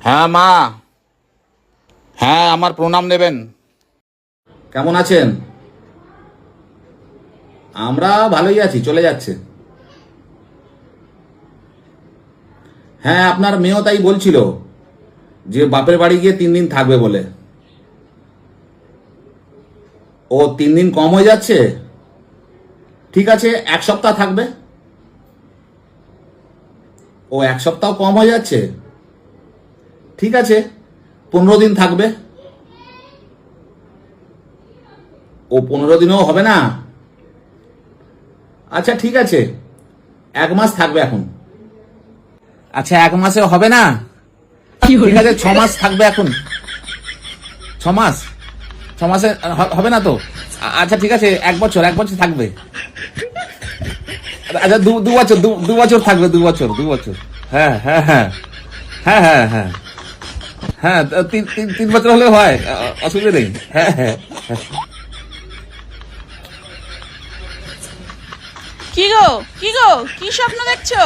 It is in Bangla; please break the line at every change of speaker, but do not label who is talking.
হ্যাঁ মা, হ্যাঁ আমার প্রণাম নেবেন। কেমন আছেন? আমরা ভালোই আছি, চলে যাচ্ছে। হ্যাঁ আপনার মেয়েও তাই বলছিল যে বাপের বাড়ি গিয়ে 3 দিন থাকবে বলে। ও 3 দিন কম হয়ে যাচ্ছে? ঠিক আছে 1 সপ্তাহ থাকবে। ও 1 সপ্তাহ কম হয়ে যাচ্ছে, ঠিক আছে 15 দিন থাকবে। ও 15 দিনও হবে না? আচ্ছা ঠিক আছে 1 মাস থাকবে এখন। আচ্ছা 1 মাসে হবে না? ঠিক আছে 6 মাস থাকবে এখন। 6 মাস, 6 মাসে হবে না তো? আচ্ছা ঠিক আছে 1 বছর, 1 বছর থাকবে। আচ্ছা 2 বছর, 2 বছর থাকবে, 2 বছর, 2 বছর। হ্যাঁ হ্যাঁ হ্যাঁ হ্যাঁ হ্যাঁ হ্যাঁ হ্যাঁ 3 বছর হলে হয়, অসুবিধা নেই। হ্যাঁ হ্যাঁ হ্যাঁ।
কি গো কি স্বপ্ন দেখছো?